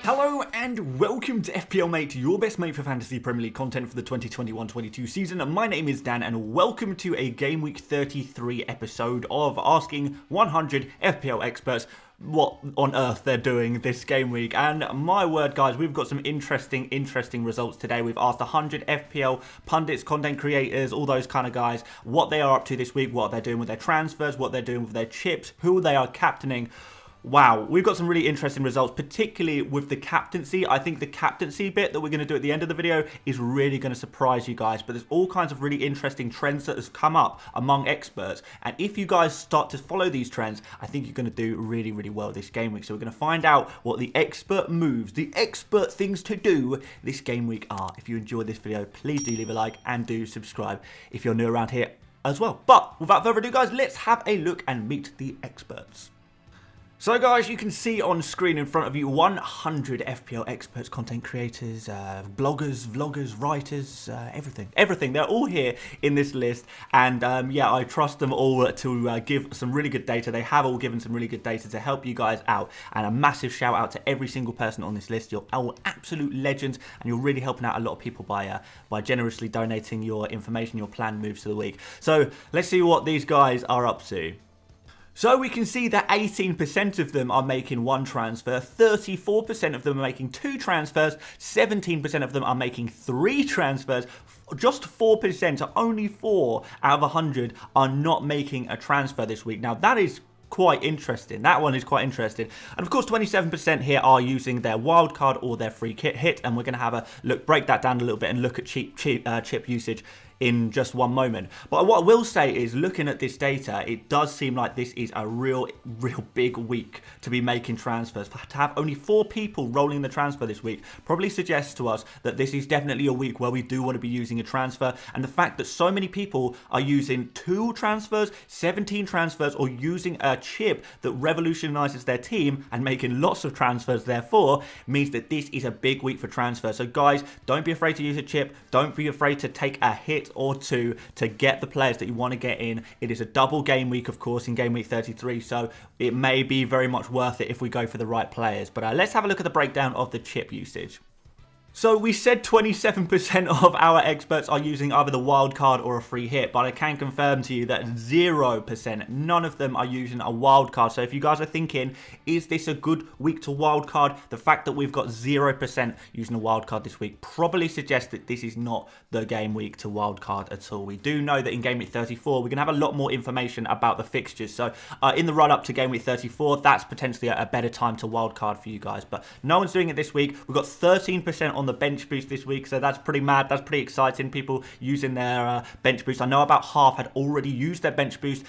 Hello and welcome to FPL Mate, your best mate for fantasy Premier League content for the 2021-22 season. My name is Dan and welcome to a Gameweek 33 episode of asking 100 FPL experts what on earth they're doing this game week. And my word, guys, we've got some interesting results today. We've asked 100 FPL pundits, content creators, all those kind of guys, what they are up to this week, what they're doing with their transfers, what they're doing with their chips, who they are captaining. Wow, we've got some really interesting results, particularly with the captaincy. I think the captaincy bit that we're going to do at the end of the video is really going to surprise you guys. But there's all kinds of really interesting trends that has come up among experts. And if you guys start to follow these trends, I think you're going to do really well this game week. So we're going to find out what the expert moves, the expert things to do this game week are. If you enjoyed this video, please do leave a like and do subscribe if you're new around here as well. But without further ado, guys, let's have a look and meet the experts. So guys, you can see on screen in front of you 100 FPL experts, content creators, bloggers, vloggers, writers, everything. They're all here in this list, and yeah, I trust them all to give some really good data. They have all given some really good data to help you guys out, and a massive shout out to every single person on this list. You're all absolute legends, and you're really helping out a lot of people by generously donating your information, your planned moves to the week. So let's see what these guys are up to. So we can see that 18% of them are making one transfer, 34% of them are making two transfers, 17% of them are making three transfers, just 4%, so only 4 out of 100 are not making a transfer this week. Now that is quite interesting. That one is quite interesting. And of course, 27% here are using their wildcard or their free hit, and we're going to have a look, break that down a little bit and look at chip usage in just one moment. But what I will say is, looking at this data, it does seem like this is a real big week to be making transfers. To have only 4 people rolling the transfer this week probably suggests to us that this is definitely a week where we do want to be using a transfer. And the fact that so many people are using 2 transfers, 17 transfers, or using a chip that revolutionizes their team and making lots of transfers, therefore, means that this is a big week for transfers. So guys, don't be afraid to use a chip. Don't be afraid to take a hit or 2 to get the players that you want to get in. It is a double game week, of course, in game week 33, so it may be very much worth it if we go for the right players. But let's have a look at the breakdown of the chip usage. So we said 27% of our experts are using either the wild card or a free hit, but I can confirm to you that 0%, none of them are using a wild card. So if you guys are thinking, is this a good week to wild card? The fact that we've got 0% using a wild card this week probably suggests that this is not the game week to wild card at all. We do know that in game week 34, we're going to have a lot more information about the fixtures. So in the run up to game week 34, that's potentially a better time to wild card for you guys. But no one's doing it this week. We've got 13% on the bench boost this week, so that's pretty mad. That's pretty exciting. People using their bench boost. I know about half had already used their bench boost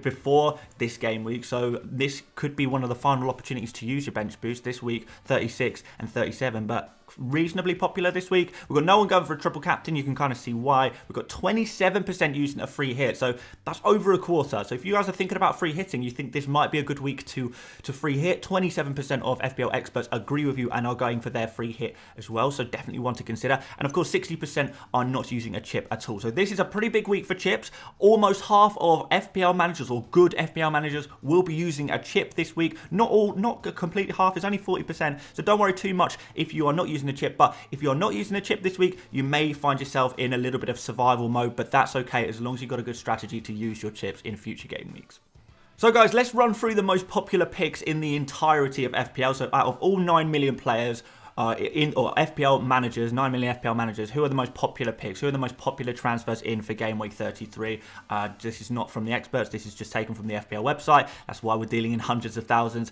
before this game week, so this could be one of the final opportunities to use your bench boost this week. 36 and 37, but reasonably popular this week. We've got no one going for a triple captain. You can kind of see why. We've got 27% using a free hit, so that's over a quarter. So if you guys are thinking about free hitting, you think this might be a good week to free hit, 27% of FPL experts agree with you and are going for their free hit as well, so definitely one to consider. And of course, 60% are not using a chip at all. So this is a pretty big week for chips. Almost half of FPL managers, or good FPL managers, will be using a chip this week. Not all, not completely half. It's only 40%, so don't worry too much if you are not using a chip. But if you're not using a chip this week, you may find yourself in a little bit of survival mode, but that's okay as long as you've got a good strategy to use your chips in future game weeks. So guys, let's run through the most popular picks in the entirety of FPL. So out of all 9 million players, FPL managers, 9 million FPL managers, who are the most popular picks? Who are the most popular transfers in for Game Week 33? This is not from the experts. This is just taken from the FPL website. That's why we're dealing in hundreds of thousands.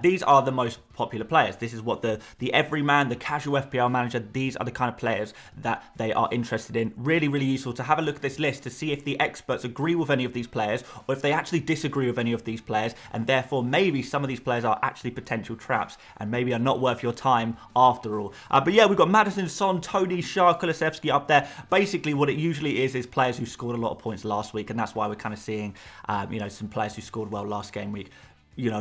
These are the most popular players. This is what the everyman, the casual FPL manager, these are the kind of players that they are interested in. Really, really useful to have a look at this list to see if the experts agree with any of these players or if they actually disagree with any of these players, and therefore maybe some of these players are actually potential traps and maybe are not worth your time after all. But yeah, we've got Madison, Son, Tony, Shah, Kulusevski up there. Basically what it usually is players who scored a lot of points last week, and that's why we're kind of seeing some players who scored well last game week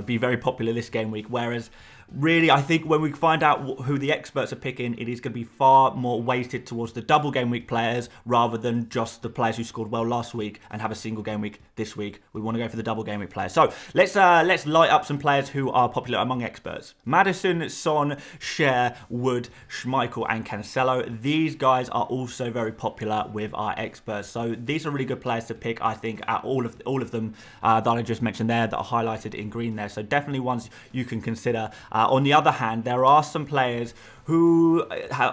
be very popular this game week, whereas really, I think when we find out who the experts are picking, it is going to be far more weighted towards the double game week players rather than just the players who scored well last week and have a single game week this week. We want to go for the double game week players. So let's light up some players who are popular among experts. Maddison, Son, Cher, Wood, Schmeichel and Cancelo. These guys are also very popular with our experts. So these are really good players to pick, I think, at all of them that I just mentioned there that are highlighted in green there. So definitely ones you can consider. On the other hand, there are some players who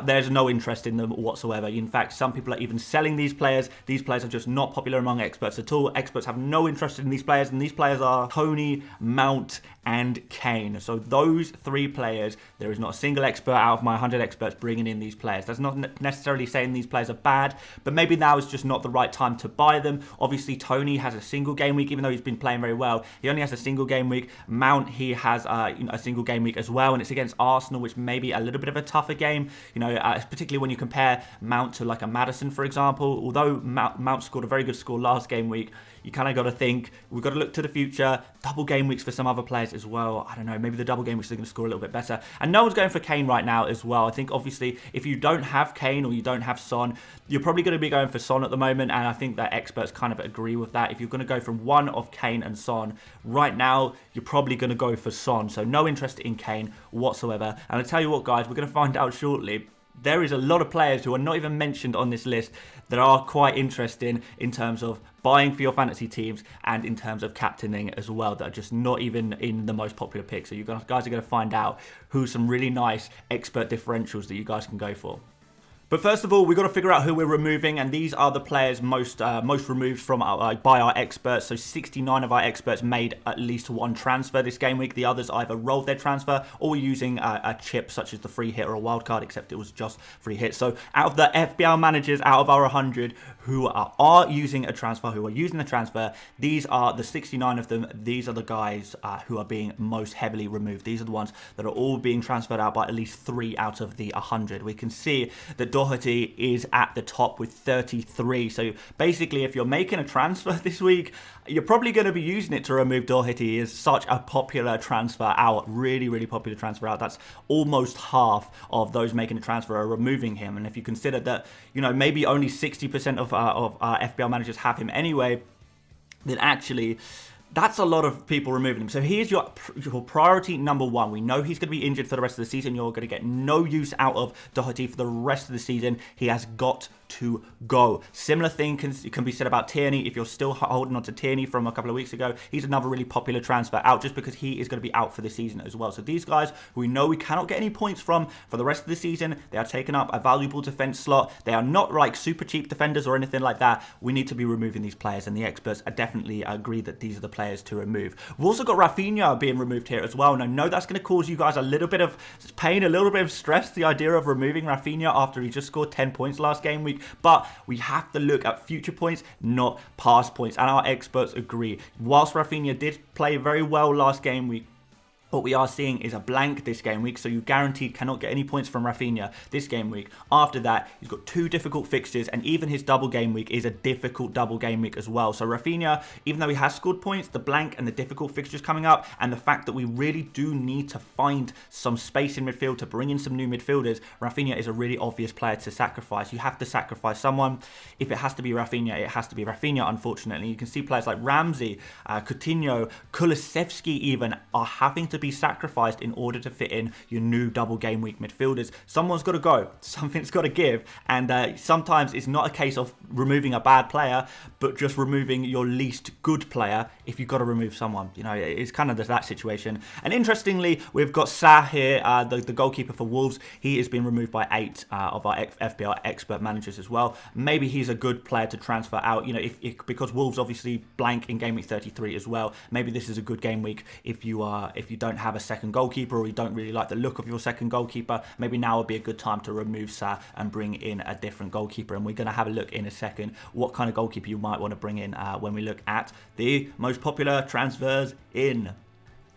there's no interest in them whatsoever. In fact, some people are even selling these players. These players are just not popular among experts at all. Experts have no interest in these players, and these players are Tony, Mount, and Kane. So those three players, there is not a single expert out of my 100 experts bringing in these players. That's not necessarily saying these players are bad, but maybe now is just not the right time to buy them. Obviously, Tony has a single game week, even though he's been playing very well. He only has a single game week. Mount, he has a single game week as well, and it's against Arsenal, which may be a little bit of a tougher game, particularly when you compare Mount to like a Maddison, for example. Although Mount scored a very good score last game week, you kind of got to think, we've got to look to the future. Double game weeks for some other players as well. I don't know, maybe the double game weeks are going to score a little bit better. And no one's going for Kane right now as well. I think obviously if you don't have Kane or you don't have Son, you're probably going to be going for Son at the moment, and I think that experts kind of agree with that. If you're going to go from one of Kane and Son, right now you're probably going to go for Son. So no interest in Kane whatsoever. And I'll tell you what, guys, we're going to find out shortly. There is a lot of players who are not even mentioned on this list that are quite interesting in terms of buying for your fantasy teams and in terms of captaining as well, that are just not even in the most popular picks. So you guys are going to find out who's some really nice expert differentials that you guys can go for. But first of all, we've got to figure out who we're removing, and these are the players most removed from by our experts. So 69 of our experts made at least one transfer this game week. The others either rolled their transfer or were using a chip such as the free hit or a wild card, except it was just free hit. So out of the FPL managers, out of our 100 who are using a transfer, who are using the transfer, these are the 69 of them. These are the guys who are being most heavily removed. These are the ones that are all being transferred out by at least 3 out of the 100. We can see that Doherty is at the top with 33. So basically, if you're making a transfer this week, you're probably going to be using it to remove Doherty. He is such a popular transfer out, really, really popular transfer out. That's almost half of those making a transfer are removing him. And if you consider that, maybe only 60% of FPL managers have him anyway, then actually that's a lot of people removing him. So here's your priority number one. We know he's going to be injured for the rest of the season. You're going to get no use out of Doherty for the rest of the season. He has got to go. Similar thing can be said about Tierney. If you're still holding on to Tierney from a couple of weeks ago, he's another really popular transfer out just because he is going to be out for the season as well. So these guys who we know we cannot get any points from for the rest of the season, they are taking up a valuable defense slot. They are not like super cheap defenders or anything like that. We need to be removing these players, and the experts definitely agree that these are the players to remove. We've also got Rafinha being removed here as well, and I know that's going to cause you guys a little bit of pain, a little bit of stress, the idea of removing Rafinha after he just scored 10 points last game week, but we have to look at future points, not past points, and our experts agree. Whilst Rafinha did play very well last game week, what we are seeing is a blank this game week, so you guaranteed cannot get any points from Rafinha this game week. After that, he's got 2 difficult fixtures, and even his double game week is a difficult double game week as well. So Rafinha, even though he has scored points, the blank and the difficult fixtures coming up, and the fact that we really do need to find some space in midfield to bring in some new midfielders, Rafinha is a really obvious player to sacrifice. You have to sacrifice someone. If it has to be Rafinha, it has to be Rafinha, unfortunately. You can see players like Ramsey, Coutinho, Kulusevski even are having to be sacrificed in order to fit in your new double game week midfielders. Someone's got to go. Something's got to give. And sometimes it's not a case of removing a bad player, but just removing your least good player if you've got to remove someone. It's kind of that situation. And interestingly, we've got Sah here, the goalkeeper for Wolves. He has been removed by 8 of our FPL expert managers as well. Maybe he's a good player to transfer out. Because Wolves obviously blank in game week 33 as well. Maybe this is a good game week if you don't have a second goalkeeper, or you don't really like the look of your second goalkeeper. Maybe now would be a good time to remove Sah and bring in a different goalkeeper. And we're going to have a look in a second what kind of goalkeeper you might want to bring in when we look at the most popular transfers in.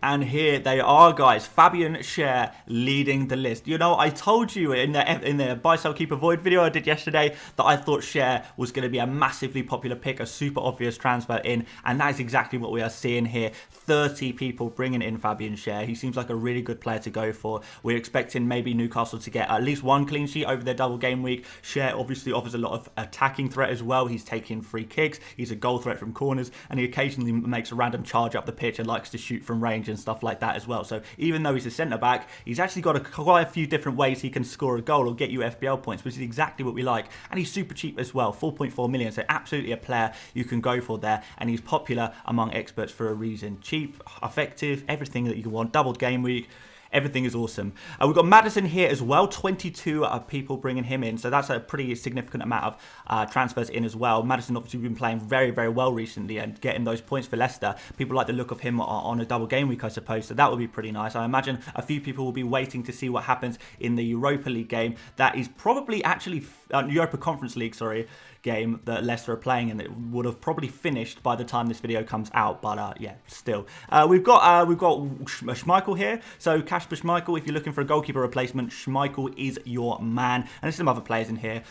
And here they are, guys. Fabian Schär leading the list. You know, I told you in the buy, sell, keep, avoid video I did yesterday that I thought Schär was going to be a massively popular pick, a super obvious transfer in, and that is exactly what we are seeing here. 30 people bringing in Fabian Schär. He seems like a really good player to go for. We're expecting maybe Newcastle to get at least one clean sheet over their double game week. Schär obviously offers a lot of attacking threat as well. He's taking free kicks. He's a goal threat from corners, and he occasionally makes a random charge up the pitch and likes to shoot from range and stuff like that as well. So even though he's a centre back, he's actually got quite a few different ways he can score a goal or get you FPL points, which is exactly what we like. And he's super cheap as well, 4.4 million. So absolutely a player you can go for there. And he's popular among experts for a reason. Cheap, effective, everything that you want. Doubled game week. Everything is awesome. We've got Maddison here as well. 22 people bringing him in. So that's a pretty significant amount of transfers in as well. Maddison obviously been playing very, very well recently and getting those points for Leicester. People like the look of him on a double game week, I suppose. So that would be pretty nice. I imagine a few people will be waiting to see what happens in the Europa League game. That is probably actually Europa Conference League, sorry, game that Leicester are playing, and it would have probably finished by the time this video comes out, but yeah, still. We've got Schmeichel here, so Kasper Schmeichel, if you're looking for a goalkeeper replacement, Schmeichel is your man, and there's some other players in here.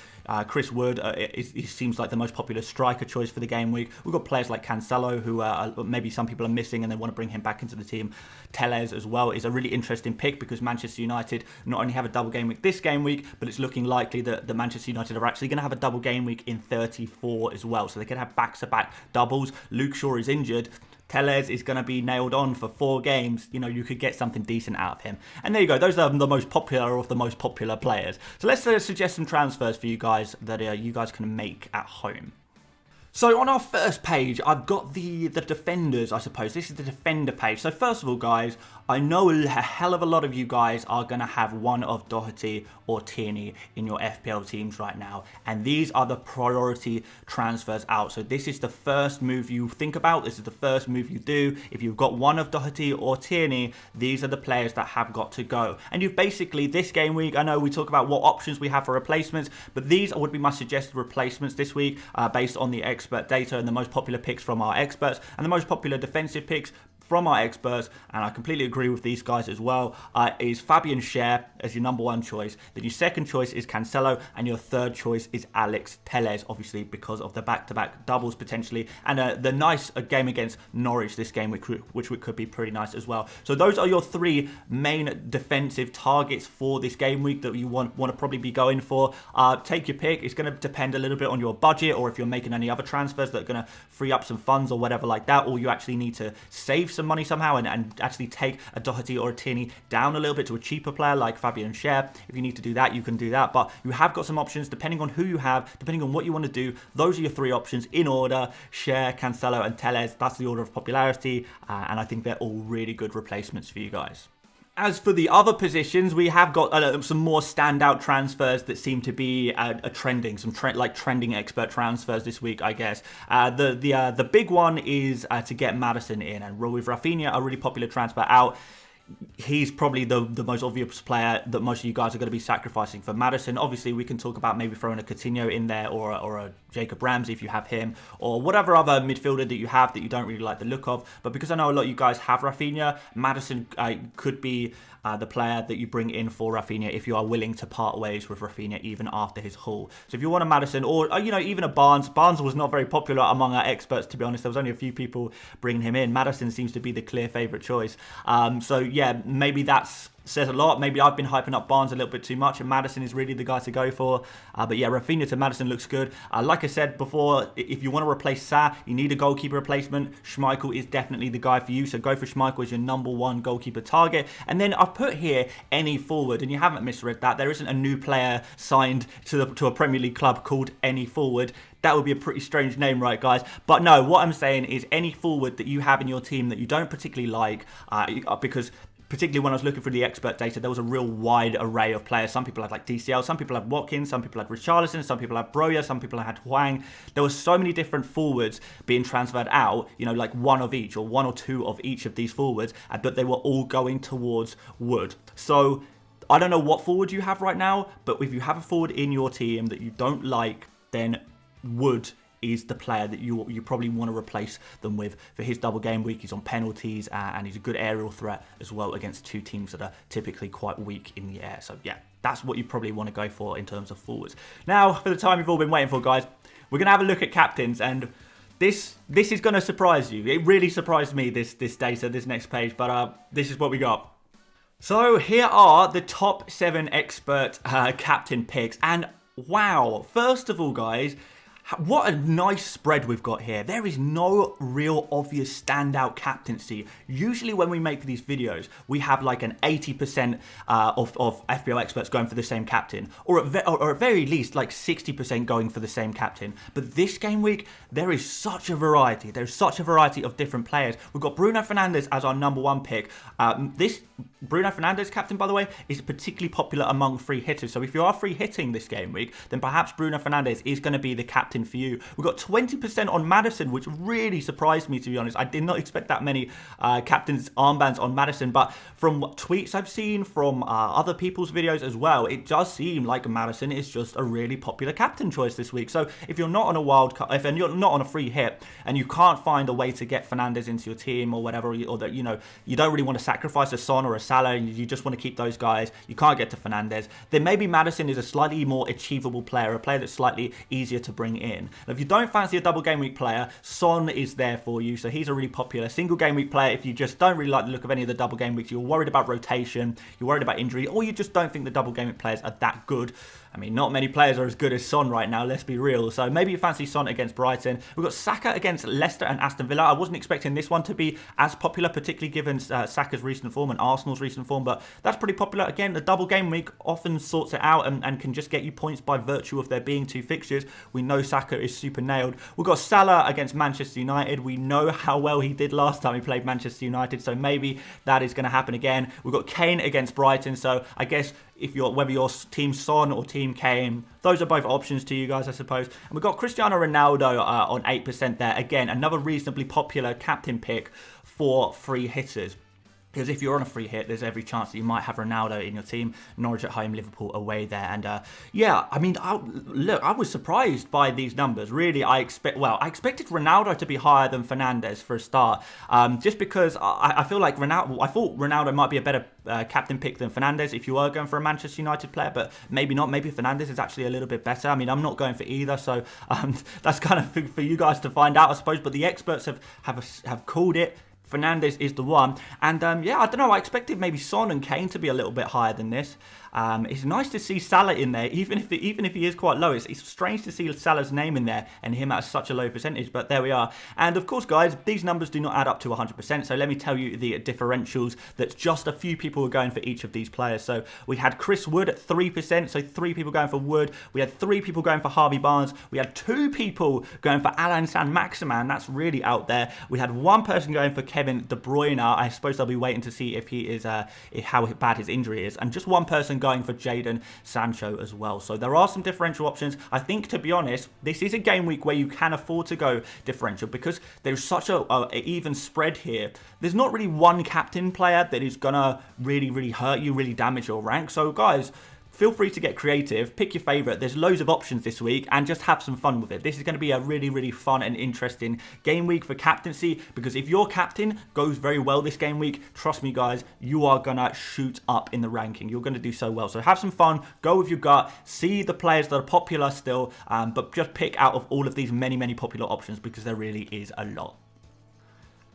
Chris Wood, he seems like the most popular striker choice for the game week. We've got players like Cancelo, who maybe some people are missing and they want to bring him back into the team. Telles as well is a really interesting pick because Manchester United not only have a double game week this game week, but it's looking likely that the Manchester United are actually going to have a double game week in 34 as well. So they could have back-to-back doubles. Luke Shaw is injured. Telles is going to be nailed on for 4 games. You know, you could get something decent out of him. And there you go. Those are the most popular of the most popular players. So let's suggest some transfers for you guys that you guys can make at home. So on our first page, I've got the defenders, I suppose. This is the defender page. So first of all, guys, I know a hell of a lot of you guys are going to have one of Doherty or Tierney in your FPL teams right now. And these are the priority transfers out. So this is the first move you think about. This is the first move you do. If you've got one of Doherty or Tierney, these are the players that have got to go. And you've basically, this game week, I know we talk about what options we have for replacements, but these would be my suggested replacements this week based on the expert data and the most popular picks from our experts and the most popular defensive picks from our experts, and I completely agree with these guys as well, is Fabian Schär as your number 1 choice. Then your second choice is Cancelo, and your third choice is Alex Telles, obviously because of the back-to-back doubles potentially, and the nice game against Norwich this game, which could be pretty nice as well. So those are your 3 main defensive targets for this game week that you want to probably be going for. Take your pick. It's going to depend a little bit on your budget, or if you're making any other transfers that are going to free up some funds or whatever like that, or you actually need to save some money somehow and actually take a Doherty or a Tierney down a little bit to a cheaper player like Fabian Schär. If you need to do that, you can do that, but you have got some options depending on who you have, depending on what you want to do. Those are your 3 options in order: Schär, Cancelo and Telles. That's the order of popularity, and I think they're all really good replacements for you guys. As for the other positions, we have got some more standout transfers that seem to be trending, trending expert transfers this week, I guess. The big one is to get Maddison in, and with Rafinha, a really popular transfer out. He's probably the most obvious player that most of you guys are going to be sacrificing for Maddison. Obviously, we can talk about maybe throwing a Coutinho in there or a Jacob Ramsey if you have him, or whatever other midfielder that you have that you don't really like the look of. But because I know a lot of you guys have Rafinha, Maddison could be the player that you bring in for Rafinha if you are willing to part ways with Rafinha even after his haul. So if you want a Maddison or even a Barnes. Barnes was not very popular among our experts, to be honest. There was only a few people bringing him in. Maddison seems to be the clear favourite choice. So yeah, maybe that's says a lot. Maybe I've been hyping up Barnes a little bit too much, and Maddison is really the guy to go for. But yeah, Rafinha to Maddison looks good. Like I said before, if you want to replace Sa, you need a goalkeeper replacement. Schmeichel is definitely the guy for you, so go for Schmeichel as your number 1 goalkeeper target. And then I've put here any forward, and you haven't misread that. There isn't a new player signed to a Premier League club called any forward. That would be a pretty strange name, right, guys? But no, what I'm saying is any forward that you have in your team that you don't particularly like, because particularly when I was looking for the expert data, there was a real wide array of players. Some people had like DCL, some people had Watkins, some people had Richarlison, some people had Broja, some people had Hwang. There were so many different forwards being transferred out, like one of each or 1 or 2 of each of these forwards, but they were all going towards Wood. So I don't know what forward you have right now, but if you have a forward in your team that you don't like, then Wood is the player that you probably want to replace them with for his double game week. He's on penalties and he's a good aerial threat as well against two teams that are typically quite weak in the air. So yeah, that's what you probably want to go for in terms of forwards. Now, for the time you've all been waiting for, guys, we're going to have a look at captains, and this is going to surprise you. It really surprised me, this data, this next page, but this is what we got. So here are the top 7 expert captain picks, and wow, first of all, guys, what a nice spread we've got here. There is no real obvious standout captaincy. Usually when we make these videos, we have like an 80% of FPL experts going for the same captain, or at very least like 60% going for the same captain. But this game week, there is such a variety. There's such a variety of different players. We've got Bruno Fernandes as our #1 pick. This Bruno Fernandes captain, by the way, is particularly popular among free hitters. So if you are free hitting this game week, then perhaps Bruno Fernandes is going to be the captain for you. We've got 20% on Maddison, which really surprised me, to be honest. I did not expect that many captain's armbands on Maddison, but from tweets I've seen, from other people's videos as well, it does seem like Maddison is just a really popular captain choice this week. So if you're not on a if you're not on a free hit and you can't find a way to get Fernandes into your team or whatever, or that, you know, you don't really want to sacrifice a Son or a Salah, and you just want to keep those guys, you can't get to Fernandes, then maybe Maddison is a slightly more achievable player, a player that's slightly easier to bring in. Now, if you don't fancy a double game week player, Son is there for you. So he's a really popular single game week player. If you just don't really like the look of any of the double game weeks, you're worried about rotation, you're worried about injury, or you just don't think the double game week players are that good. I mean, not many players are as good as Son right now, let's be real. So maybe you fancy Son against Brighton. We've got Saka against Leicester and Aston Villa. I wasn't expecting this one to be as popular, particularly given Saka's recent form and Arsenal's recent form, but that's pretty popular. Again, the double game week often sorts it out and can just get you points by virtue of there being 2 fixtures. We know Saka is super nailed. We've got Salah against Manchester United. We know how well he did last time he played Manchester United, so maybe that is going to happen again. We've got Kane against Brighton, so I guess whether you're team Son or team Kane, those are both options to you guys, I suppose. And we've got Cristiano Ronaldo on 8% there. Again, another reasonably popular captain pick for free hitters. Because if you're on a free hit, there's every chance that you might have Ronaldo in your team. Norwich at home, Liverpool away there. And yeah, I mean, look, I was surprised by these numbers. Really, I expected Ronaldo to be higher than Fernandes for a start. Just because I feel like I thought Ronaldo might be a better captain pick than Fernandes if you are going for a Manchester United player, but maybe not. Maybe Fernandes is actually a little bit better. I mean, I'm not going for either, so that's kind of for you guys to find out, I suppose. But the experts have called it. Fernandes is the one, and yeah, I don't know, I expected maybe Son and Kane to be a little bit higher than this. It's nice to see Salah in there, even if he is quite low. It's strange to see Salah's name in there and him at such a low percentage, but there we are. And of course, guys, these numbers do not add up to 100%, so let me tell you the differentials that just a few people were going for each of these players. So we had Chris Wood at 3%, so 3 people going for Wood. We had 3 people going for Harvey Barnes. We had 2 people going for Alan Saint-Maximin. That's really out there. We had 1 person going for Kevin De Bruyne. I suppose they'll be waiting to see if he is how bad his injury is, and just 1 person going for Jadon Sancho as well. So there are some differential options. I think, to be honest, this is a game week where you can afford to go differential because there's such a even spread here. There's not really one captain player that is gonna really hurt you, really damage your rank. So guys, feel free to get creative, pick your favourite. There's loads of options this week and just have some fun with it. This is going to be a really fun and interesting game week for captaincy, because if your captain goes very well this game week, trust me guys, you are going to shoot up in the ranking. You're going to do so well. So have some fun, go with your gut, see the players that are popular still, but just pick out of all of these many popular options, because there really is a lot.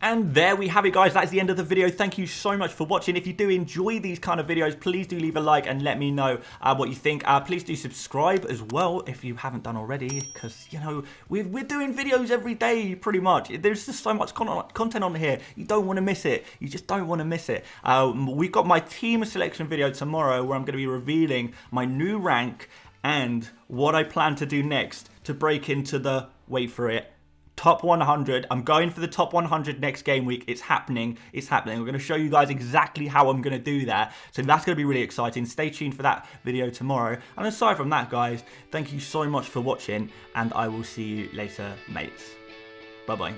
And there we have it, guys. That is the end of the video. Thank you so much for watching. If you do enjoy these kind of videos, please do leave a like and let me know what you think. Please do subscribe as well if you haven't done already, because, you know, we're doing videos every day pretty much. There's just so much content on here. You don't want to miss it. You just don't want to miss it. We've got my team selection video tomorrow where I'm going to be revealing my new rank and what I plan to do next to break into the, wait for it, top 100. I'm going for the top 100 next game week. It's happening. It's happening. We're going to show you guys exactly how I'm going to do that. So that's going to be really exciting. Stay tuned for that video tomorrow. And aside from that, guys, thank you so much for watching, and I will see you later, mates. Bye-bye.